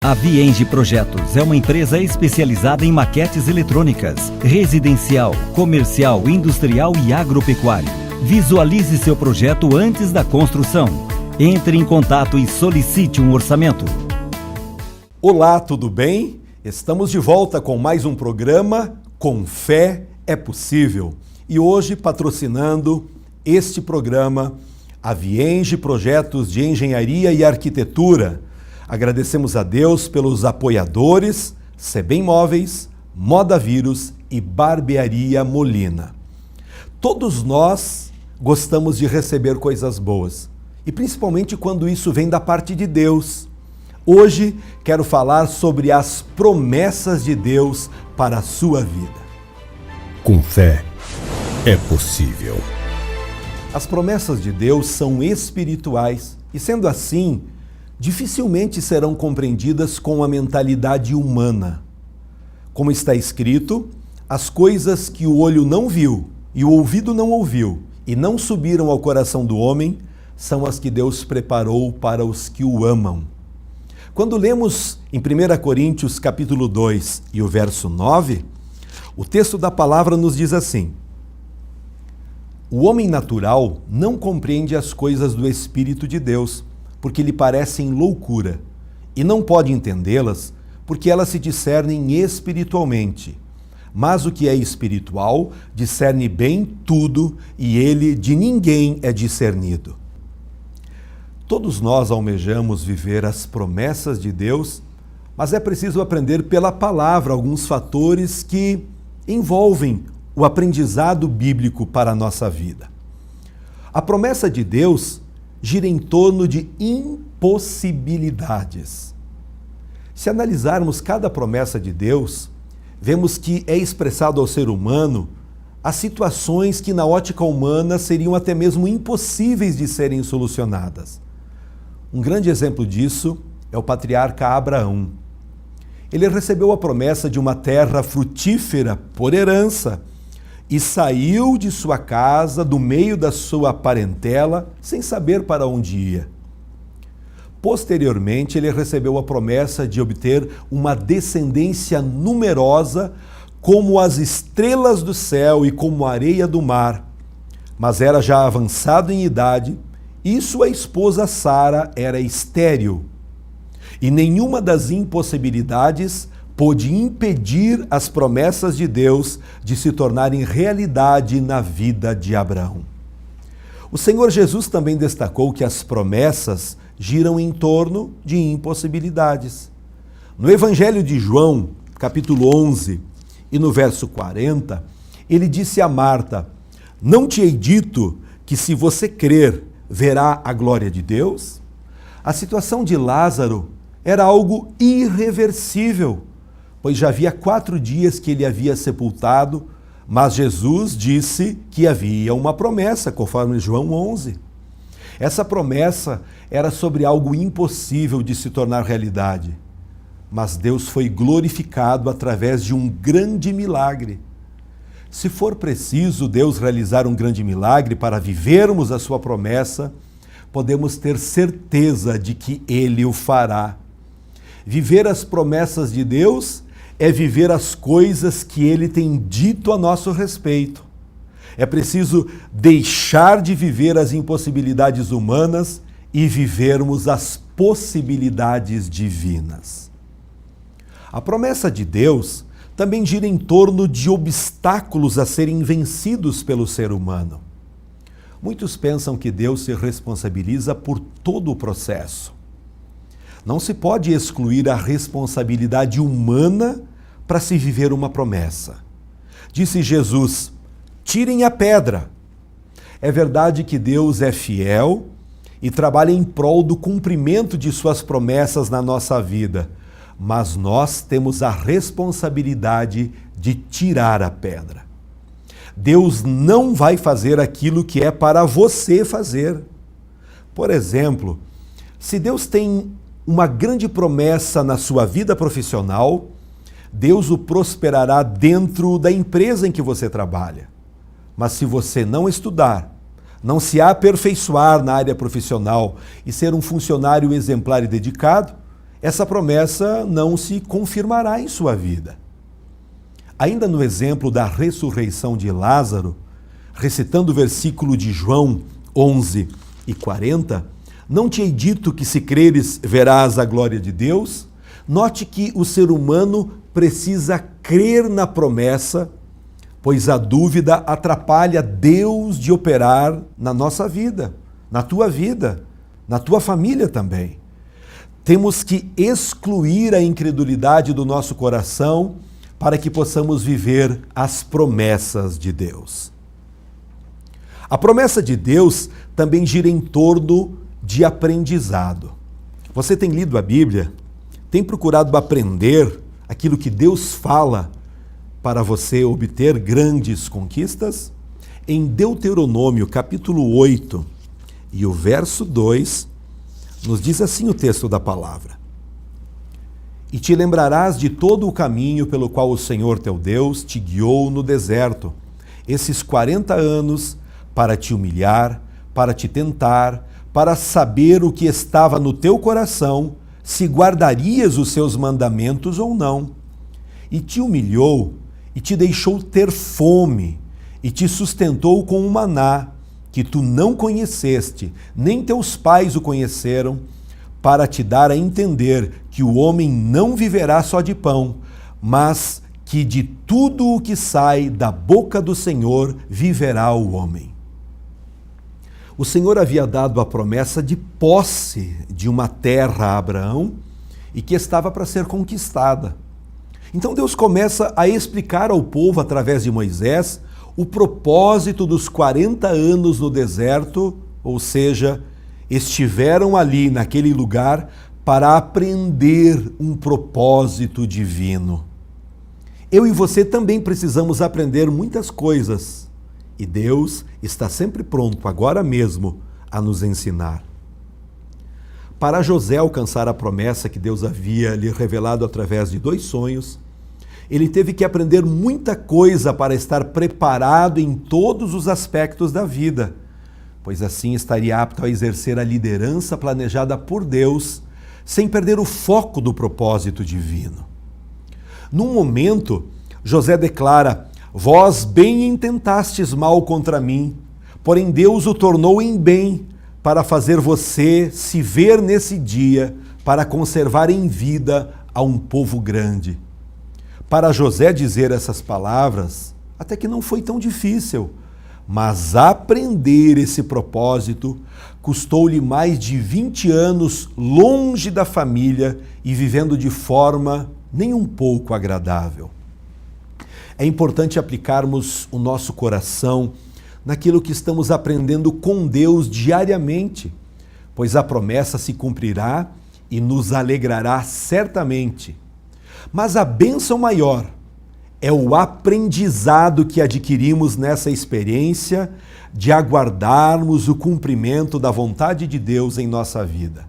A Vienge Projetos é uma empresa especializada em maquetes eletrônicas, residencial, comercial, industrial e agropecuário. Visualize seu projeto antes da construção. Entre em contato e solicite um orçamento. Olá, tudo bem? Estamos de volta com mais um programa Com Fé é Possível. E hoje, patrocinando este programa, a Vienge Projetos de Engenharia e Arquitetura. Agradecemos a Deus pelos apoiadores, Sebem Móveis, Moda Vírus e Barbearia Molina. Todos nós gostamos de receber coisas boas, e principalmente quando isso vem da parte de Deus. Hoje quero falar sobre as promessas de Deus para a sua vida. Com fé é possível. As promessas de Deus são espirituais e, sendo assim, dificilmente serão compreendidas com a mentalidade humana. Como está escrito, as coisas que o olho não viu e o ouvido não ouviu e não subiram ao coração do homem são as que Deus preparou para os que o amam. Quando lemos em 1 Coríntios capítulo 2 e o verso 9, o texto da palavra nos diz assim: o homem natural não compreende as coisas do Espírito de Deus, porque lhe parecem loucura, e não pode entendê-las, porque elas se discernem espiritualmente. Mas o que é espiritual discerne bem tudo, e ele de ninguém é discernido. Todos nós almejamos viver as promessas de Deus, mas é preciso aprender pela palavra alguns fatores que envolvem o aprendizado bíblico para a nossa vida. A promessa de Deus gira em torno de impossibilidades. Se analisarmos cada promessa de Deus, vemos que é expressado ao ser humano as situações que na ótica humana seriam até mesmo impossíveis de serem solucionadas. Um grande exemplo disso é o patriarca Abraão. Ele recebeu a promessa de uma terra frutífera por herança e saiu de sua casa, do meio da sua parentela, sem saber para onde ia. Posteriormente, ele recebeu a promessa de obter uma descendência numerosa, como as estrelas do céu e como a areia do mar. Mas era já avançado em idade e sua esposa Sara era estéril. E nenhuma das impossibilidades pôde impedir as promessas de Deus de se tornarem realidade na vida de Abraão. O Senhor Jesus também destacou que as promessas giram em torno de impossibilidades. No Evangelho de João, capítulo 11, e no verso 40, ele disse a Marta: não te hei dito que se você crer, verá a glória de Deus? A situação de Lázaro era algo irreversível, pois já havia 4 dias que ele havia sepultado, mas Jesus disse que havia uma promessa, conforme João 11. Essa promessa era sobre algo impossível de se tornar realidade, mas Deus foi glorificado através de um grande milagre. Se for preciso Deus realizar um grande milagre para vivermos a sua promessa, podemos ter certeza de que Ele o fará. Viver as promessas de Deus é viver as coisas que Ele tem dito a nosso respeito. É preciso deixar de viver as impossibilidades humanas e vivermos as possibilidades divinas. A promessa de Deus também gira em torno de obstáculos a serem vencidos pelo ser humano. Muitos pensam que Deus se responsabiliza por todo o processo. Não se pode excluir a responsabilidade humana para se viver uma promessa. Disse Jesus: tirem a pedra. É verdade que Deus é fiel e trabalha em prol do cumprimento de suas promessas na nossa vida, mas nós temos a responsabilidade de tirar a pedra. Deus não vai fazer aquilo que é para você fazer. Por exemplo, se Deus tem uma grande promessa na sua vida profissional, Deus o prosperará dentro da empresa em que você trabalha. Mas se você não estudar, não se aperfeiçoar na área profissional e ser um funcionário exemplar e dedicado, essa promessa não se confirmará em sua vida. Ainda no exemplo da ressurreição de Lázaro, recitando o versículo de João 11:40, não te hei dito que se creres verás a glória de Deus? Note que o ser humano precisa crer na promessa, pois a dúvida atrapalha Deus de operar na nossa vida, na tua família também. Temos que excluir a incredulidade do nosso coração para que possamos viver as promessas de Deus. A promessa de Deus também gira em torno de aprendizado. Você tem lido a Bíblia? Tem procurado aprender aquilo que Deus fala para você obter grandes conquistas? Em Deuteronômio, capítulo 8, e o verso 2, nos diz assim o texto da palavra: E te lembrarás de todo o caminho pelo qual o Senhor teu Deus te guiou no deserto, esses 40 anos, para te humilhar, para te tentar, para saber o que estava no teu coração, se guardarias os seus mandamentos ou não. E te humilhou, e te deixou ter fome, e te sustentou com um maná, que tu não conheceste, nem teus pais o conheceram, para te dar a entender que o homem não viverá só de pão, mas que de tudo o que sai da boca do Senhor viverá o homem. O Senhor havia dado a promessa de posse de uma terra a Abraão e que estava para ser conquistada. Então Deus começa a explicar ao povo, através de Moisés, o propósito dos 40 anos no deserto, ou seja, estiveram ali naquele lugar para aprender um propósito divino. Eu e você também precisamos aprender muitas coisas. E Deus está sempre pronto, agora mesmo, a nos ensinar. Para José alcançar a promessa que Deus havia lhe revelado através de 2 sonhos, ele teve que aprender muita coisa para estar preparado em todos os aspectos da vida, pois assim estaria apto a exercer a liderança planejada por Deus, sem perder o foco do propósito divino. Num momento, José declara: Vós bem intentastes mal contra mim, porém Deus o tornou em bem, para fazer você se ver nesse dia, para conservar em vida a um povo grande. Para José dizer essas palavras, até que não foi tão difícil, mas aprender esse propósito custou-lhe mais de 20 anos longe da família e vivendo de forma nem um pouco agradável. É importante aplicarmos o nosso coração naquilo que estamos aprendendo com Deus diariamente, pois a promessa se cumprirá e nos alegrará certamente. Mas a bênção maior é o aprendizado que adquirimos nessa experiência de aguardarmos o cumprimento da vontade de Deus em nossa vida.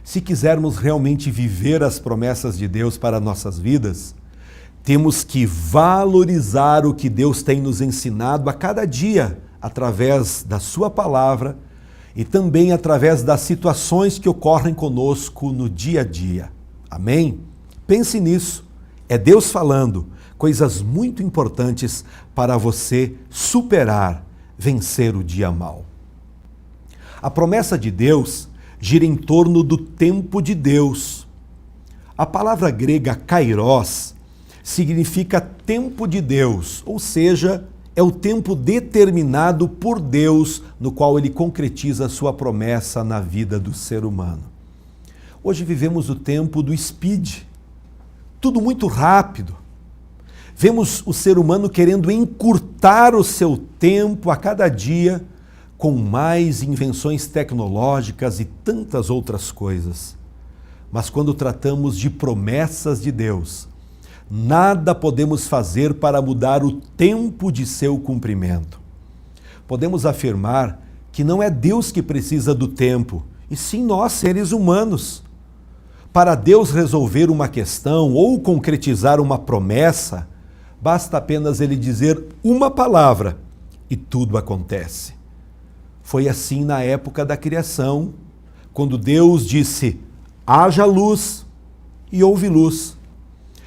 Se quisermos realmente viver as promessas de Deus para nossas vidas, temos que valorizar o que Deus tem nos ensinado a cada dia, através da sua palavra e também através das situações que ocorrem conosco no dia a dia. Amém? Pense nisso. É Deus falando coisas muito importantes para você superar, vencer o dia mau. A promessa de Deus gira em torno do tempo de Deus. A palavra grega kairos significa tempo de Deus, ou seja, é o tempo determinado por Deus no qual Ele concretiza a sua promessa na vida do ser humano. Hoje vivemos o tempo do speed, tudo muito rápido. Vemos o ser humano querendo encurtar o seu tempo a cada dia com mais invenções tecnológicas e tantas outras coisas. Mas quando tratamos de promessas de Deus, nada podemos fazer para mudar o tempo de seu cumprimento. Podemos afirmar que não é Deus que precisa do tempo, e sim nós, seres humanos. Para Deus resolver uma questão ou concretizar uma promessa, basta apenas Ele dizer uma palavra e tudo acontece. Foi assim na época da criação, quando Deus disse: haja luz e houve luz.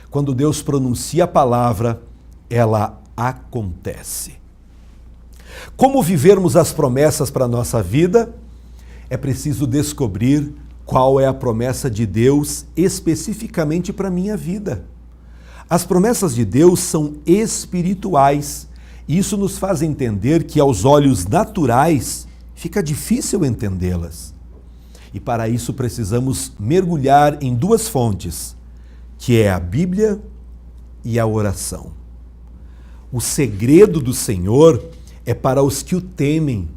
Quando Deus pronuncia a palavra, ela acontece. Como vivermos as promessas para a nossa vida? É preciso descobrir qual é a promessa de Deus especificamente para a minha vida. As promessas de Deus são espirituais. Isso nos faz entender que aos olhos naturais fica difícil entendê-las. E para isso precisamos mergulhar em duas fontes, que é a Bíblia e a oração. O segredo do Senhor é para os que o temem,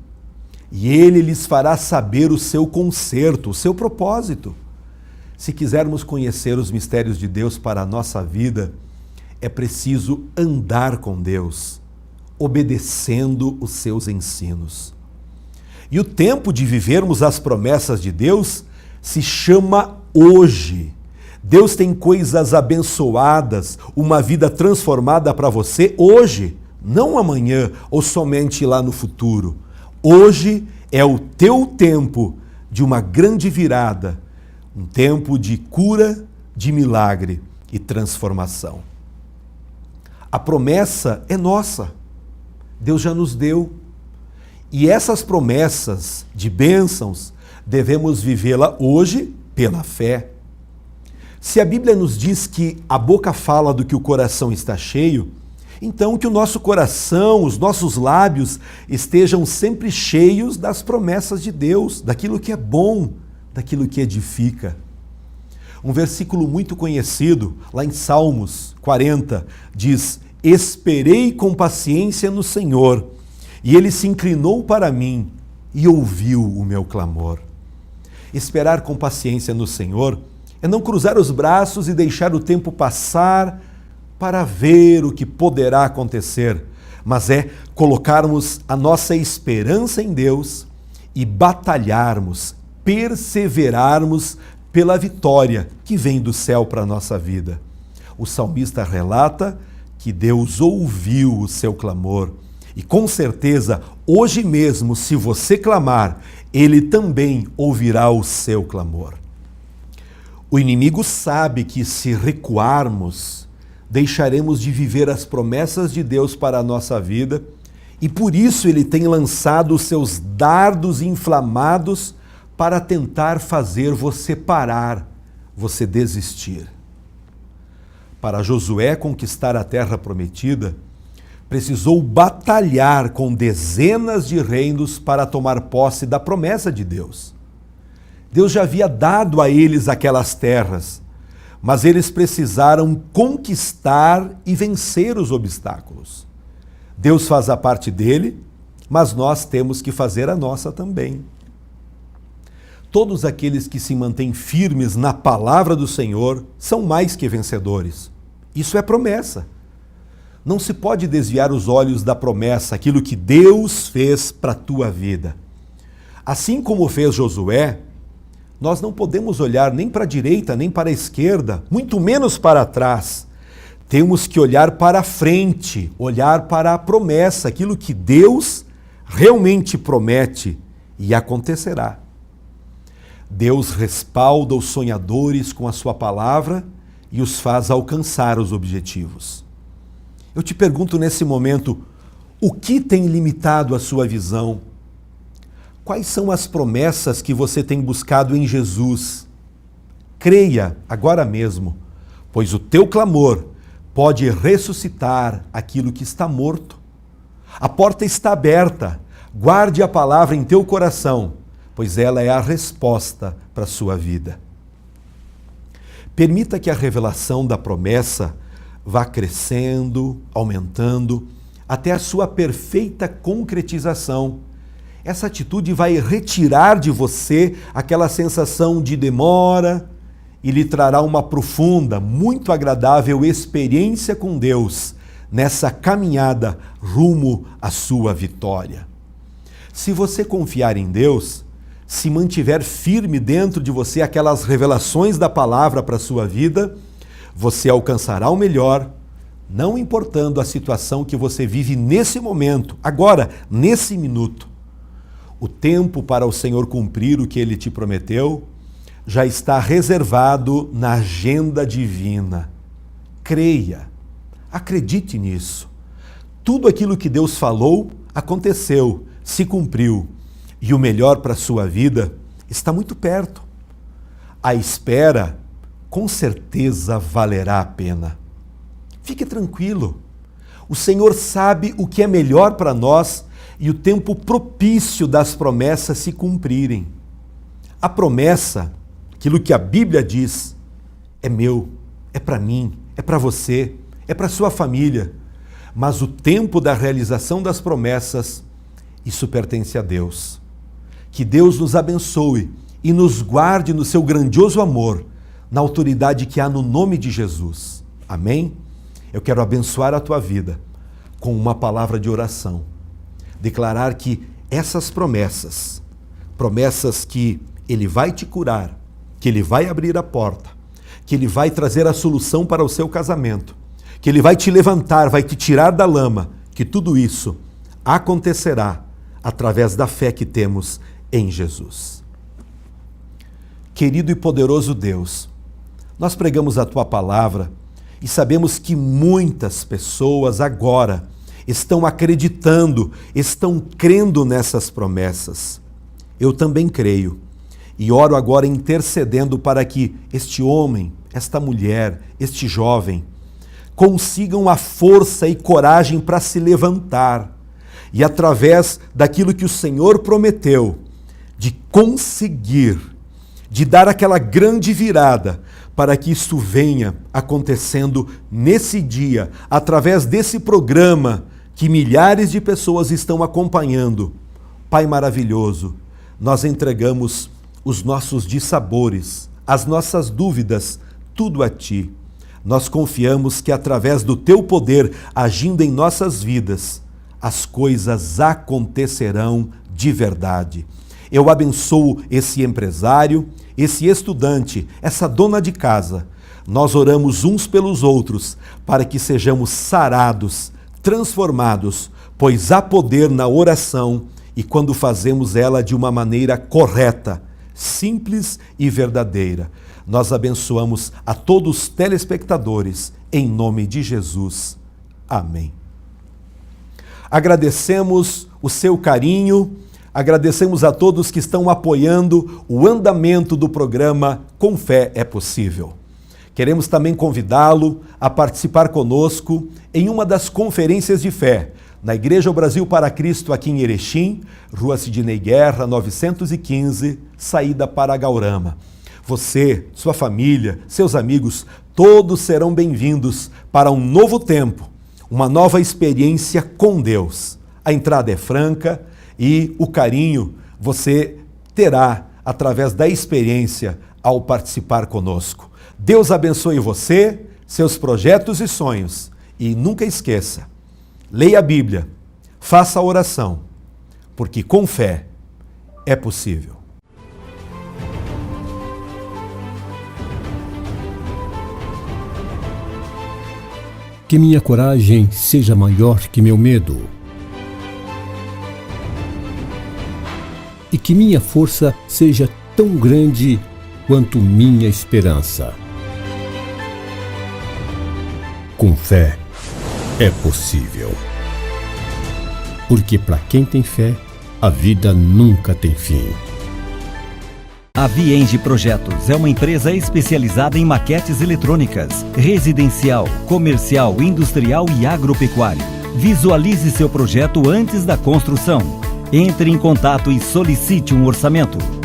e Ele lhes fará saber o seu conserto, o seu propósito. Se quisermos conhecer os mistérios de Deus para a nossa vida, é preciso andar com Deus, obedecendo os seus ensinos. E o tempo de vivermos as promessas de Deus se chama hoje. Deus tem coisas abençoadas, uma vida transformada para você hoje, não amanhã ou somente lá no futuro. Hoje é o teu tempo de uma grande virada, um tempo de cura, de milagre e transformação. A promessa é nossa, Deus já nos deu. E essas promessas de bênçãos devemos vivê-la hoje pela fé. Se a Bíblia nos diz que a boca fala do que o coração está cheio, então que o nosso coração, os nossos lábios estejam sempre cheios das promessas de Deus, daquilo que é bom, daquilo que edifica. Um versículo muito conhecido, lá em Salmos 40, diz: "Esperei com paciência no Senhor, e Ele se inclinou para mim e ouviu o meu clamor." Esperar com paciência no Senhor é não cruzar os braços e deixar o tempo passar para ver o que poderá acontecer, mas é colocarmos a nossa esperança em Deus e batalharmos, perseverarmos pela vitória que vem do céu para a nossa vida. O salmista relata que Deus ouviu o seu clamor e, com certeza, hoje mesmo, se você clamar, Ele também ouvirá o seu clamor. O inimigo sabe que, se recuarmos, deixaremos de viver as promessas de Deus para a nossa vida, e por isso ele tem lançado os seus dardos inflamados para tentar fazer você parar, você desistir. Para Josué conquistar a terra prometida, precisou batalhar com dezenas de reinos para tomar posse da promessa de Deus. Deus já havia dado a eles aquelas terras, mas eles precisaram conquistar e vencer os obstáculos. Deus faz a parte dele, mas nós temos que fazer a nossa também. Todos aqueles que se mantêm firmes na palavra do Senhor são mais que vencedores. Isso é promessa. Não se pode desviar os olhos da promessa, aquilo que Deus fez para a tua vida. Assim como fez Josué, nós não podemos olhar nem para a direita, nem para a esquerda, muito menos para trás. Temos que olhar para a frente, olhar para a promessa, aquilo que Deus realmente promete e acontecerá. Deus respalda os sonhadores com a sua palavra e os faz alcançar os objetivos. Eu te pergunto nesse momento, o que tem limitado a sua visão? Quais são as promessas que você tem buscado em Jesus? Creia agora mesmo, pois o teu clamor pode ressuscitar aquilo que está morto. A porta está aberta, guarde a palavra em teu coração, pois ela é a resposta para a sua vida. Permita que a revelação da promessa vá crescendo, aumentando, até a sua perfeita concretização. Essa atitude vai retirar de você aquela sensação de demora e lhe trará uma profunda, muito agradável experiência com Deus nessa caminhada rumo à sua vitória. Se você confiar em Deus, se mantiver firme dentro de você aquelas revelações da palavra para a sua vida, você alcançará o melhor, não importando a situação que você vive nesse momento, agora, nesse minuto. O tempo para o Senhor cumprir o que Ele te prometeu já está reservado na agenda divina. Creia, acredite nisso. Tudo aquilo que Deus falou aconteceu, se cumpriu. E o melhor para a sua vida está muito perto. A espera, com certeza, valerá a pena. Fique tranquilo. O Senhor sabe o que é melhor para nós e o tempo propício das promessas se cumprirem. A promessa, aquilo que a Bíblia diz, é meu, é para mim, é para você, é para sua família. Mas o tempo da realização das promessas, isso pertence a Deus. Que Deus nos abençoe e nos guarde no seu grandioso amor, na autoridade que há no nome de Jesus. Amém? Eu quero abençoar a tua vida com uma palavra de oração. Declarar que essas promessas que Ele vai te curar, que Ele vai abrir a porta, que Ele vai trazer a solução para o seu casamento, que Ele vai te levantar, vai te tirar da lama, que tudo isso acontecerá através da fé que temos em Jesus. Querido e poderoso Deus, nós pregamos a Tua palavra e sabemos que muitas pessoas agora estão acreditando, estão crendo nessas promessas. Eu também creio e oro agora intercedendo para que este homem, esta mulher, este jovem, consigam a força e coragem para se levantar e, através daquilo que o Senhor prometeu, de conseguir, de dar aquela grande virada, para que isso venha acontecendo nesse dia, através desse programa que milhares de pessoas estão acompanhando. Pai maravilhoso, nós entregamos os nossos dissabores, as nossas dúvidas, tudo a Ti. Nós confiamos que através do Teu poder agindo em nossas vidas, as coisas acontecerão de verdade. Eu abençoo esse empresário, esse estudante, essa dona de casa. Nós oramos uns pelos outros para que sejamos sarados, transformados, pois há poder na oração e quando fazemos ela de uma maneira correta, simples e verdadeira. Nós abençoamos a todos os telespectadores, em nome de Jesus. Amém. Agradecemos o seu carinho, agradecemos a todos que estão apoiando o andamento do programa Com Fé é Possível. Queremos também convidá-lo a participar conosco em uma das conferências de fé, na Igreja Brasil para Cristo, aqui em Erechim, Rua Sidney Guerra, 915, saída para Gaurama. Você, sua família, seus amigos, todos serão bem-vindos para um novo tempo, uma nova experiência com Deus. A entrada é franca e o carinho você terá através da experiência ao participar conosco. Deus abençoe você, seus projetos e sonhos. E nunca esqueça, leia a Bíblia, faça a oração, porque com fé é possível. Que minha coragem seja maior que meu medo. E que minha força seja tão grande quanto minha esperança. Com fé é possível. Porque para quem tem fé, a vida nunca tem fim. A Vienge Projetos é uma empresa especializada em maquetes eletrônicas, residencial, comercial, industrial e agropecuário. Visualize seu projeto antes da construção. Entre em contato e solicite um orçamento.